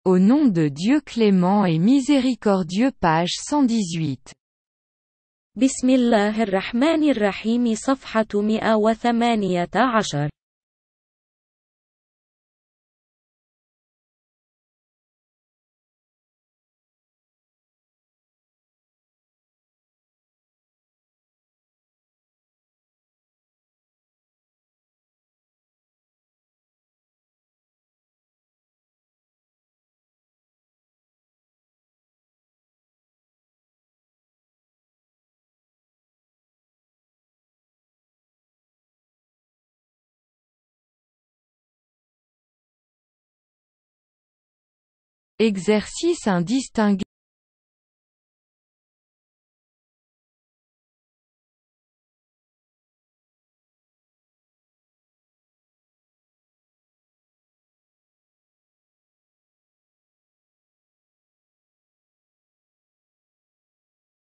Au nom de Dieu clément et miséricordieux page 118. بسم الله الرحمن الرحيم صفحة 118. Exercice indistingué.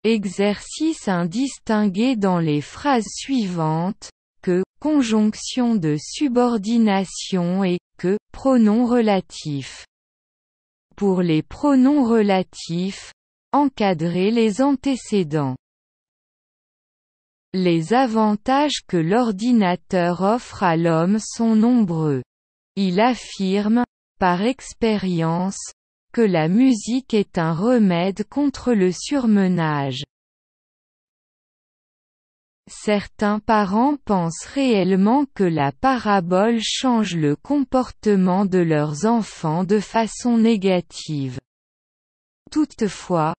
Exercice indistingué dans les phrases suivantes, que, conjonction de subordination et, que, pronom relatif. Pour les pronoms relatifs, encadrez les antécédents. Les avantages que l'ordinateur offre à l'homme sont nombreux. Il affirme, par expérience, que la musique est un remède contre le surmenage. Certains parents pensent réellement que la parabole change le comportement de leurs enfants de façon négative. Toutefois,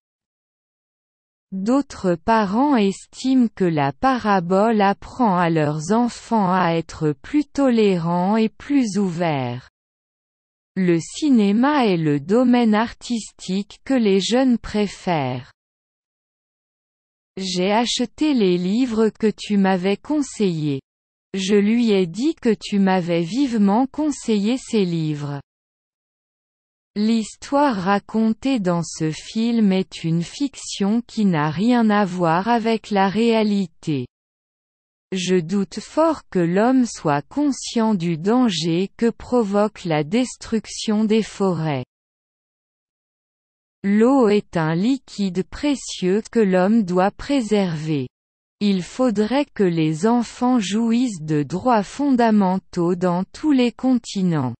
d'autres parents estiment que la parabole apprend à leurs enfants à être plus tolérants et plus ouverts. Le cinéma est le domaine artistique que les jeunes préfèrent. J'ai acheté les livres que tu m'avais conseillés. Je lui ai dit que tu m'avais vivement conseillé ces livres. L'histoire racontée dans ce film est une fiction qui n'a rien à voir avec la réalité. Je doute fort que l'homme soit conscient du danger que provoque la destruction des forêts. L'eau est un liquide précieux que l'homme doit préserver. Il faudrait que les enfants jouissent de droits fondamentaux dans tous les continents.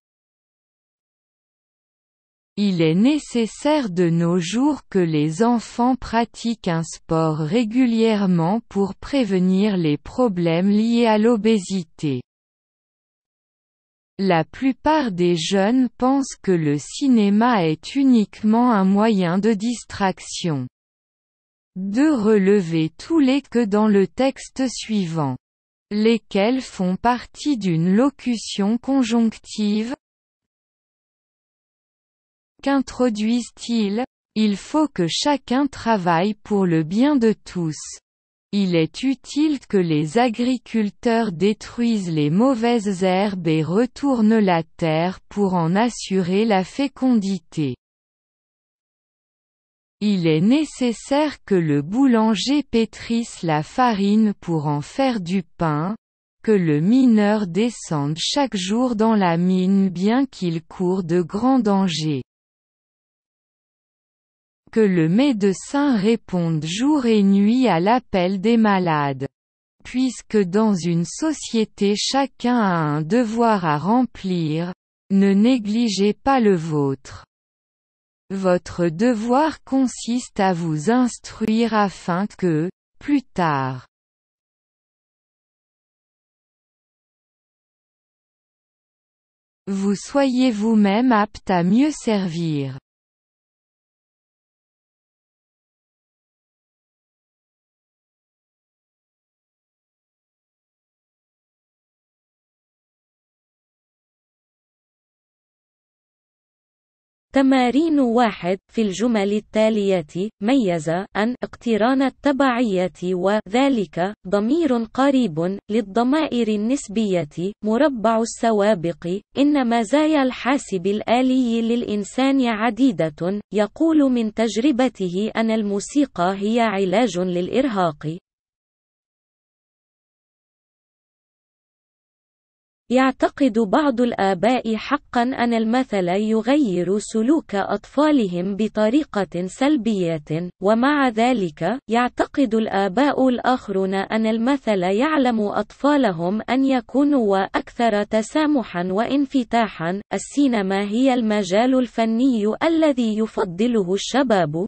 Il est nécessaire de nos jours que les enfants pratiquent un sport régulièrement pour prévenir les problèmes liés à l'obésité. La plupart des jeunes pensent que le cinéma est uniquement un moyen de distraction. De relever tous les que dans le texte suivant. Lesquels font partie d'une locution conjonctive. Qu'introduisent-ils? Il faut que chacun travaille pour le bien de tous. Il est utile que les agriculteurs détruisent les mauvaises herbes et retournent la terre pour en assurer la fécondité. Il est nécessaire que le boulanger pétrisse la farine pour en faire du pain, que le mineur descende chaque jour dans la mine bien qu'il court de grands dangers. Que le médecin réponde jour et nuit à l'appel des malades. Puisque dans une société chacun a un devoir à remplir, ne négligez pas le vôtre. Votre devoir consiste à vous instruire afin que, plus tard, vous soyez vous-même apte à mieux servir. تمارين 1 في الجمل التالية ميز أن اقتران التبعية وذلك ضمير قريب للضمائر النسبية مربع السوابق إن مزايا الحاسب الآلي للإنسان عديدة يقول من تجربته أن الموسيقى هي علاج للإرهاق يعتقد بعض الآباء حقا أن المثل يغير سلوك أطفالهم بطريقة سلبية، ومع ذلك، يعتقد الآباء الآخرون أن المثل يعلم أطفالهم أن يكونوا أكثر تسامحا وانفتاحا. السينما هي المجال الفني الذي يفضله الشباب.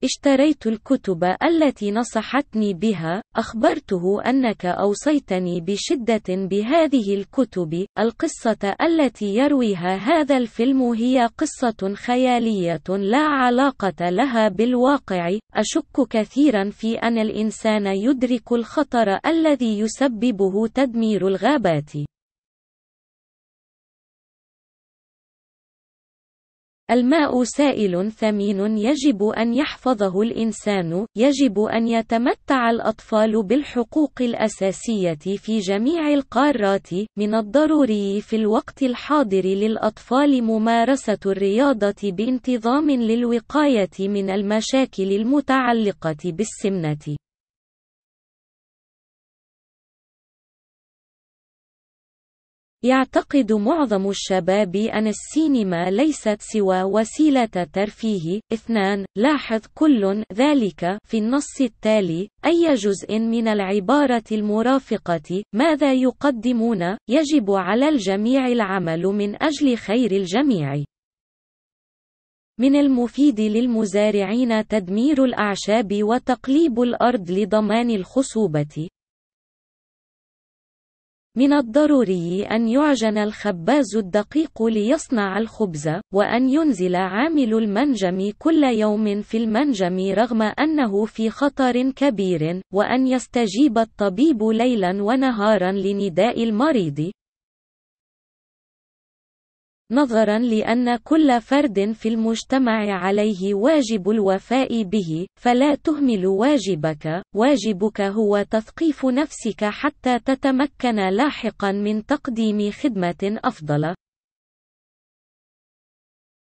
اشتريت الكتب التي نصحتني بها، أخبرته أنك أوصيتني بشدة بهذه الكتب. القصة التي يرويها هذا الفيلم هي قصة خيالية لا علاقة لها بالواقع. أشك كثيرا في أن الإنسان يدرك الخطر الذي يسببه تدمير الغابات. الماء سائل ثمين يجب أن يحفظه الإنسان. يجب أن يتمتع الأطفال بالحقوق الأساسية في جميع القارات. من الضروري في الوقت الحاضر للأطفال ممارسة الرياضة بانتظام للوقاية من المشاكل المتعلقة بالسمنة. يعتقد معظم الشباب أن السينما ليست سوى وسيلة ترفيه. 2. لاحظ كل ذلك في النص التالي. أي جزء من العبارة المرافقة. ماذا يقدمون؟ يجب على الجميع العمل من أجل خير الجميع. من المفيد للمزارعين تدمير الأعشاب وتقليب الأرض لضمان الخصوبة. من الضروري أن يعجن الخباز الدقيق ليصنع الخبز، وأن ينزل عامل المنجم كل يوم في المنجم رغم أنه في خطر كبير، وأن يستجيب الطبيب ليلا ونهارا لنداء المريض. نظرا لأن كل فرد في المجتمع عليه واجب الوفاء به، فلا تهمل واجبك. واجبك هو تثقيف نفسك حتى تتمكن لاحقا من تقديم خدمة أفضل.